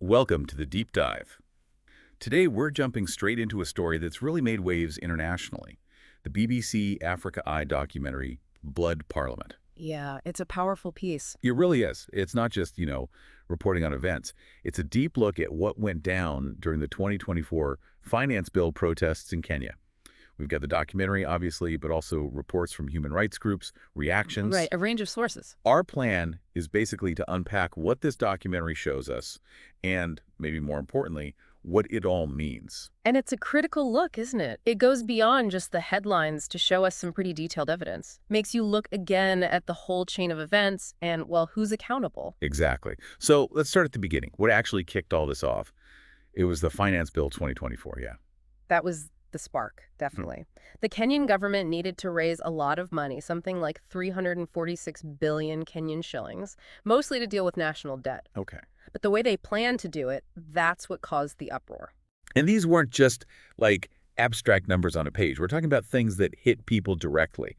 Welcome to the Deep Dive. Today we're jumping straight into a story that's really made waves internationally. The BBC Africa Eye documentary, Blood Parliament. Yeah, it's a powerful piece. It really is. It's not just, reporting on events. It's a deep look at what went down during the 2024 finance bill protests in Kenya. We've got the documentary, obviously, but also reports from human rights groups, reactions. Right, a range of sources. Our plan is basically to unpack what this documentary shows us and, maybe more importantly, what it all means. And it's a critical look, isn't it? It goes beyond just the headlines to show us some pretty detailed evidence. Makes you look again at the whole chain of events and, well, who's accountable? Exactly. So let's start at the beginning. What actually kicked all this off? It was the Finance Bill 2024, yeah. That was the spark, definitely. The Kenyan government needed to raise a lot of money, something like 346 billion Kenyan shillings, mostly to deal with national debt. Okay. But the way they planned to do it, that's what caused the uproar. And these weren't just like abstract numbers on a page. We're talking about things that hit people directly.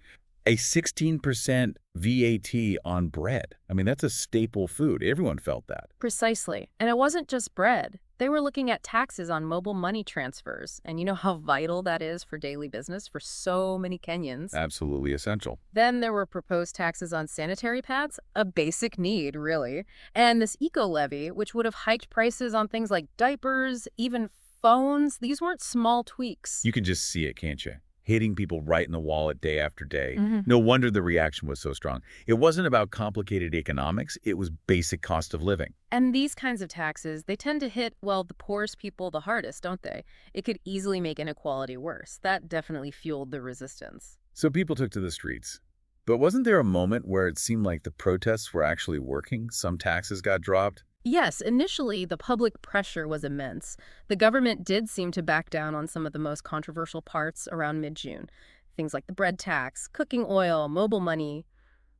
A 16% VAT on bread. I mean, that's a staple food. Everyone felt that. Precisely. And it wasn't just bread. They were looking at taxes on mobile money transfers. And you know how vital that is for daily business for so many Kenyans. Absolutely essential. Then there were proposed taxes on sanitary pads, a basic need, really. And this eco-levy, which would have hiked prices on things like diapers, even phones. These weren't small tweaks. You can just see it, can't you? Hitting people right in the wallet day after day. Mm-hmm. No wonder the reaction was so strong. It wasn't about complicated economics. It was basic cost of living. And these kinds of taxes, they tend to hit, well, the poorest people the hardest, don't they? It could easily make inequality worse. That definitely fueled the resistance. So people took to the streets. But wasn't there a moment where it seemed like the protests were actually working? Some taxes got dropped? Yes, initially, the public pressure was immense. The government did seem to back down on some of the most controversial parts around mid-June. Things like the bread tax, cooking oil, mobile money.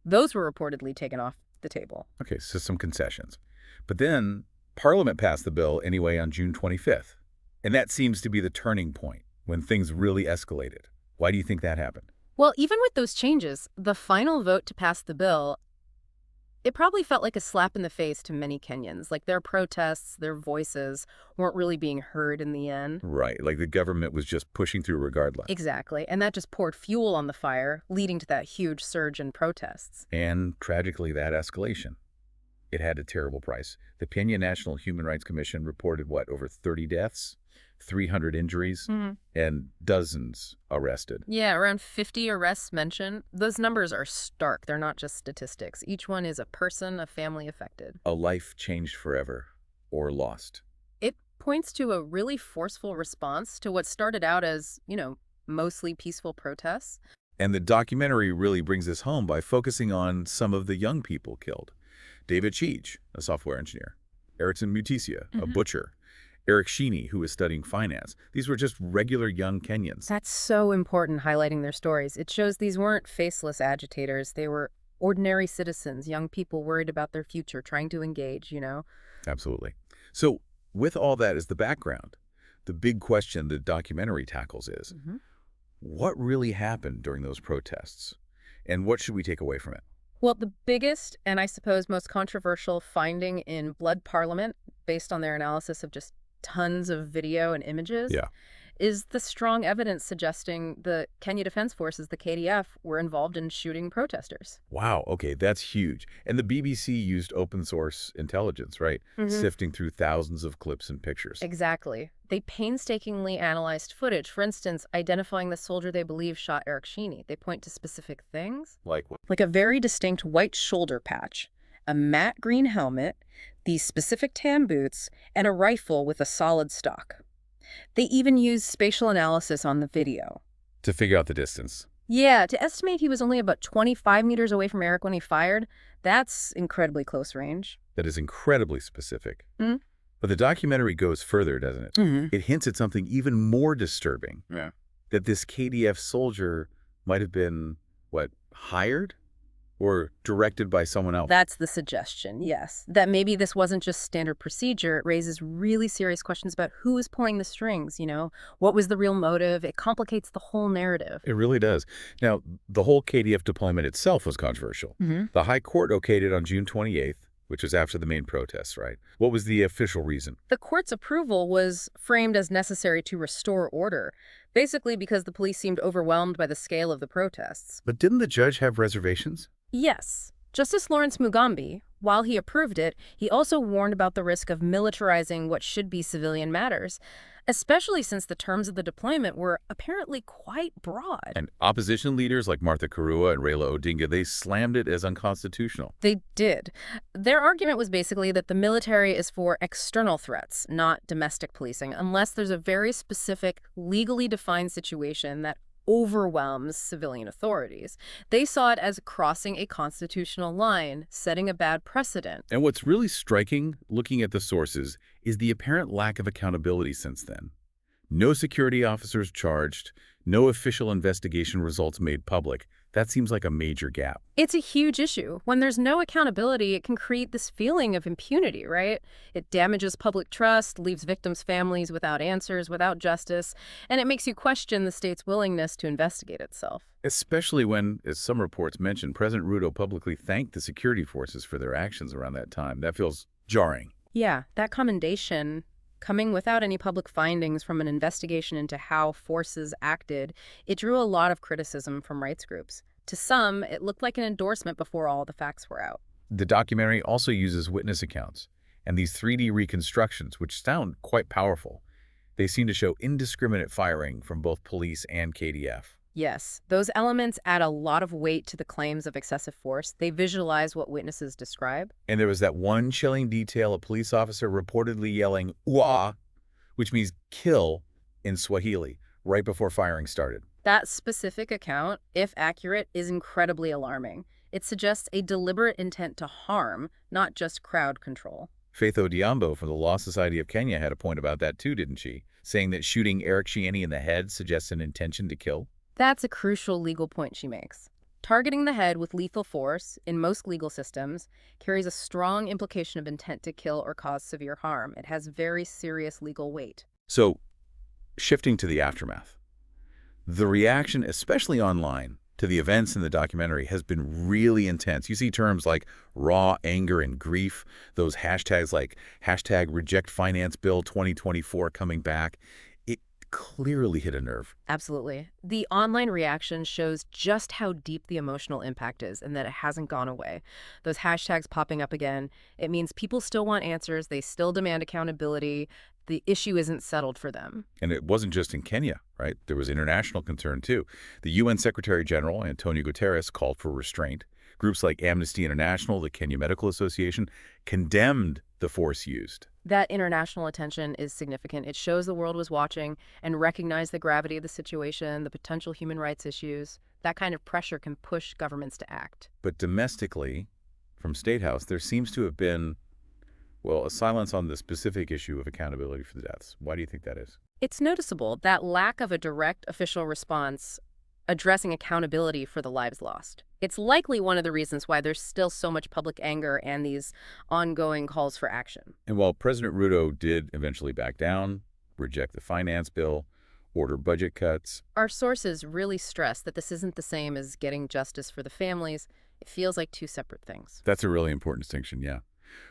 Those were reportedly taken off the table. Okay, so some concessions. But then Parliament passed the bill anyway on June 25th. And that seems to be the turning point when things really escalated. Why do you think that happened? Well, even with those changes, the final vote to pass the bill, it probably felt like a slap in the face to many Kenyans. Like their protests, their voices weren't really being heard in the end. Right, like the government was just pushing through regardless. Exactly, and that just poured fuel on the fire, leading to that huge surge in protests. And tragically, that escalation. It had a terrible price. The Kenya National Human Rights Commission reported, over 30 deaths, 300 injuries, and dozens arrested. Yeah, around 50 arrests mentioned. Those numbers are stark. They're not just statistics. Each one is a person, a family affected. A life changed forever or lost. It points to a really forceful response to what started out as, mostly peaceful protests. And the documentary really brings this home by focusing on some of the young people killed. David Cheech, a software engineer. Erickson Mutisia, a butcher. Eric Shieni, who was studying finance. These were just regular young Kenyans. That's so important, highlighting their stories. It shows these weren't faceless agitators. They were ordinary citizens, young people worried about their future, trying to engage, Absolutely. So with all that as the background, the big question the documentary tackles is, what really happened during those protests? And what should we take away from it? Well, the biggest and I suppose most controversial finding in Blood Parliament, based on their analysis of just tons of video and images, is the strong evidence suggesting the Kenya Defense Forces, the KDF, were involved in shooting protesters. Wow, okay, that's huge. And the BBC used open source intelligence, right? Sifting through thousands of clips and pictures. Exactly. They painstakingly analyzed footage, for instance, identifying the soldier they believe shot Eric Shieni. They point to specific things. Like what? Like a very distinct white shoulder patch, a matte green helmet, these specific tan boots, and a rifle with a solid stock. They even used spatial analysis on the video. To figure out the distance. Yeah, to estimate he was only about 25 meters away from Eric when he fired, that's incredibly close range. That is incredibly specific. But the documentary goes further, doesn't it? It hints at something even more disturbing. That this KDF soldier might have been, hired? Or directed by someone else? That's the suggestion, yes. That maybe this wasn't just standard procedure. It raises really serious questions about who is pulling the strings, What was the real motive? It complicates the whole narrative. It really does. Now, the whole KDF deployment itself was controversial. The High Court okayed it on June 28th, which was after the main protests, right? What was the official reason? The court's approval was framed as necessary to restore order, basically because the police seemed overwhelmed by the scale of the protests. But didn't the judge have reservations? Yes. Justice Lawrence Mugambi, while he approved it, he also warned about the risk of militarizing what should be civilian matters, especially since the terms of the deployment were apparently quite broad. And opposition leaders like Martha Karua and Raila Odinga, they slammed it as unconstitutional. They did. Their argument was basically that the military is for external threats, not domestic policing, unless there's a very specific, legally defined situation that overwhelms civilian authorities. They saw it as crossing a constitutional line, setting a bad precedent. And what's really striking, looking at the sources, is the apparent lack of accountability since then. No security officers charged, no official investigation results made public. That seems like a major gap. It's a huge issue. When there's no accountability, it can create this feeling of impunity, right? It damages public trust, leaves victims' families without answers, without justice, and it makes you question the state's willingness to investigate itself. Especially when, as some reports mention, President Ruto publicly thanked the security forces for their actions around that time. That feels jarring. Yeah, that commendation, coming without any public findings from an investigation into how forces acted, it drew a lot of criticism from rights groups. To some, it looked like an endorsement before all the facts were out. The documentary also uses witness accounts and these 3D reconstructions, which sound quite powerful. They seem to show indiscriminate firing from both police and KDF. Yes, those elements add a lot of weight to the claims of excessive force. They visualize what witnesses describe. And there was that one chilling detail, a police officer reportedly yelling, "Uwa," which means kill in Swahili, right before firing started. That specific account, if accurate, is incredibly alarming. It suggests a deliberate intent to harm, not just crowd control. Faith Odhiambo from the Law Society of Kenya had a point about that too, didn't she? Saying that shooting Eric Shieni in the head suggests an intention to kill. That's a crucial legal point she makes. Targeting the head with lethal force, in most legal systems, carries a strong implication of intent to kill or cause severe harm. It has very serious legal weight. So, shifting to the aftermath. The reaction, especially online, to the events in the documentary has been really intense. You see terms like raw anger and grief, those hashtags like #RejectFinanceBill2024 coming back. It clearly hit a nerve. Absolutely. The online reaction shows just how deep the emotional impact is and that it hasn't gone away. Those hashtags popping up again, it means people still want answers, they still demand accountability. The issue isn't settled for them. And it wasn't just in Kenya, right? There was international concern, too. The UN Secretary General, Antonio Guterres, called for restraint. Groups like Amnesty International, the Kenya Medical Association, condemned the force used. That international attention is significant. It shows the world was watching and recognized the gravity of the situation, the potential human rights issues. That kind of pressure can push governments to act. But domestically, from State House, there seems to have been, well, a silence on the specific issue of accountability for the deaths. Why do you think that is? It's noticeable, that lack of a direct official response addressing accountability for the lives lost. It's likely one of the reasons why there's still so much public anger and these ongoing calls for action. And while President Ruto did eventually back down, reject the finance bill, order budget cuts, our sources really stress that this isn't the same as getting justice for the families. It feels like two separate things. That's a really important distinction, yeah.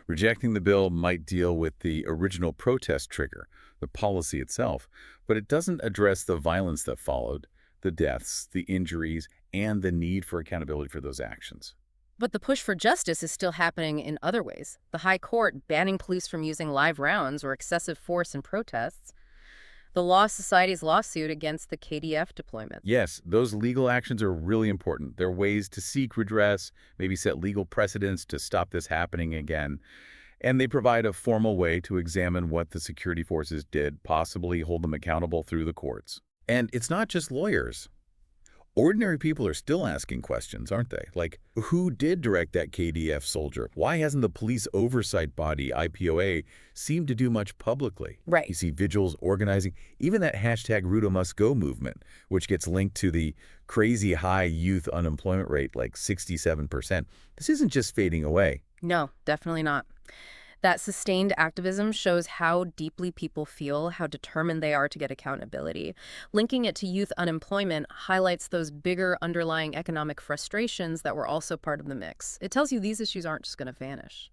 Rejecting the bill might deal with the original protest trigger, the policy itself, but it doesn't address the violence that followed, the deaths, the injuries, and the need for accountability for those actions. But the push for justice is still happening in other ways. The High Court banning police from using live rounds or excessive force in protests. The Law Society's lawsuit against the KDF deployment. Yes, those legal actions are really important. They're ways to seek redress, maybe set legal precedents to stop this happening again. And they provide a formal way to examine what the security forces did, possibly hold them accountable through the courts. And it's not just lawyers. Ordinary people are still asking questions, aren't they? Like, who did direct that KDF soldier? Why hasn't the police oversight body, IPOA, seemed to do much publicly? Right. You see vigils organizing, even that hashtag Ruto Must Go movement, which gets linked to the crazy high youth unemployment rate, like 67%. This isn't just fading away. No, definitely not. That sustained activism shows how deeply people feel, how determined they are to get accountability. Linking it to youth unemployment highlights those bigger underlying economic frustrations that were also part of the mix. It tells you these issues aren't just going to vanish.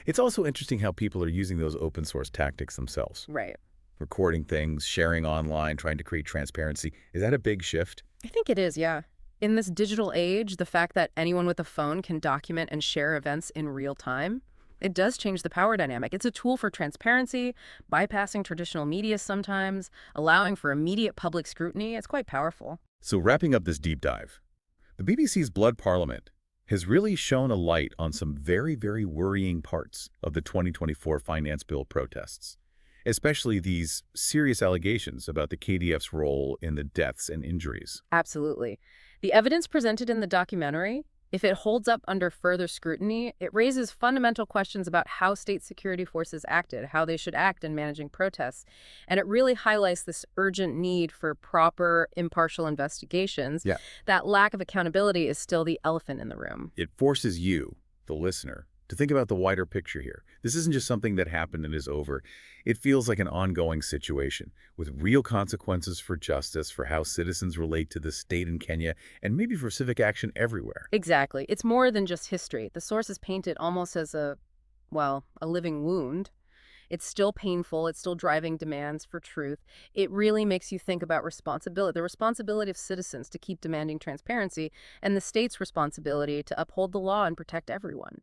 It's also interesting how people are using those open source tactics themselves. Right. Recording things, sharing online, trying to create transparency. Is that a big shift? I think it is, yeah. In this digital age, the fact that anyone with a phone can document and share events in real time, it does change the power dynamic. It's a tool for transparency, bypassing traditional media sometimes, allowing for immediate public scrutiny. It's quite powerful. So wrapping up this deep dive, the BBC's Blood Parliament has really shone a light on some very, very worrying parts of the 2024 Finance Bill protests, especially these serious allegations about the KDF's role in the deaths and injuries. Absolutely. The evidence presented in the documentary, if it holds up under further scrutiny, it raises fundamental questions about how state security forces acted, how they should act in managing protests. And it really highlights this urgent need for proper, impartial investigations. Yeah. That lack of accountability is still the elephant in the room. It forces you, the listener, to think about the wider picture here. This isn't just something that happened and is over. It feels like an ongoing situation with real consequences for justice, for how citizens relate to the state in Kenya, and maybe for civic action everywhere. Exactly. It's more than just history. The source is painted almost as a living wound. It's still painful. It's still driving demands for truth. It really makes you think about responsibility, the responsibility of citizens to keep demanding transparency, and the state's responsibility to uphold the law and protect everyone.